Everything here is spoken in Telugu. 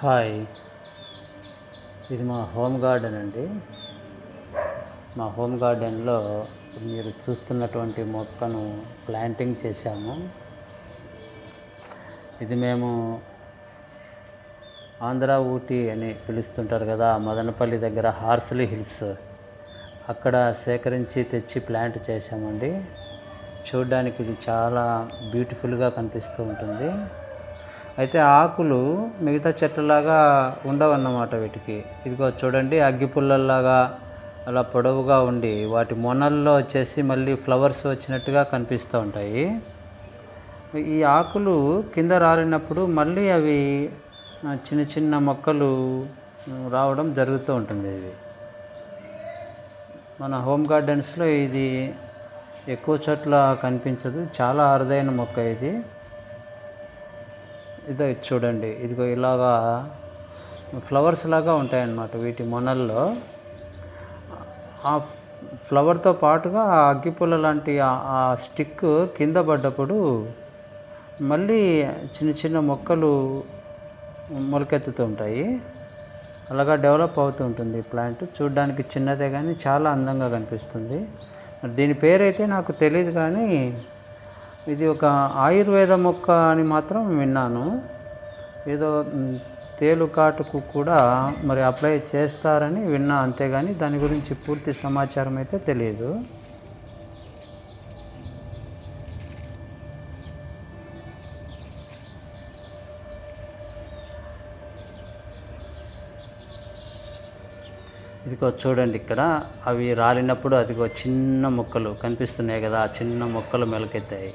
హాయ్, ఇది మా హోమ్ గార్డెన్ అండి. మా హోమ్ గార్డెన్లో మీరు చూస్తున్నటువంటి మొక్కను ప్లాంటింగ్ చేశాము. ఇది మేము ఆంధ్ర ఊటీ అని పిలుస్తుంటారు కదా, మదనపల్లి దగ్గర హార్స్లీ హిల్స్ అక్కడ సేకరించి తెచ్చి ప్లాంట్ చేశామండి. చూడడానికి ఇది చాలా బ్యూటిఫుల్గా కనిపిస్తూ ఉంటుంది. అయితే ఆకులు మిగతా చెట్లలాగా ఉండవన్నమాట వీటికి. ఇదిగో చూడండి, అగ్గిపుల్లల్లాగా అలా పొడవుగా ఉండి వాటి మొనల్లో వచ్చేసి మళ్ళీ ఫ్లవర్స్ వచ్చినట్టుగా కనిపిస్తూ ఉంటాయి. ఈ ఆకులు కింద రాలినప్పుడు మళ్ళీ అవి చిన్న చిన్న మొక్కలు రావడం జరుగుతూ ఉంటుంది. ఇది మన హోమ్ గార్డెన్స్లో ఇది ఎక్కువ చోట్ల కనిపించదు, చాలా అరుదైన మొక్క ఇది. ఇదో చూడండి, ఇదిగో ఇలాగా ఫ్లవర్స్ లాగా ఉంటాయన్నమాట వీటి మొనల్లో. ఆ ఫ్లవర్తో పాటుగా ఆ అగ్గిపుల్ల లాంటి ఆ స్టిక్ కింద పడ్డప్పుడు మళ్ళీ చిన్న చిన్న మొక్కలు మొలకెత్తుతూ ఉంటాయి. అలాగా డెవలప్ అవుతూ ఉంటుంది ప్లాంట్. చూడడానికి చిన్నదే కానీ చాలా అందంగా కనిపిస్తుంది. దీని పేరైతే నాకు తెలియదు, కానీ ఇది ఒక ఆయుర్వేద మొక్క అని మాత్రం విన్నాను. ఏదో తేలుకాటుకు కూడా మరి అప్లై చేస్తారని విన్నా, అంతేగాని దాని గురించి పూర్తి సమాచారం అయితే తెలియదు. ఇదిగో చూడండి, ఇక్కడ అవి రాలినప్పుడు అదిగో చిన్న మొక్కలు కనిపిస్తున్నాయి కదా, ఆ చిన్న మొక్కలు మెలకెత్తాయి.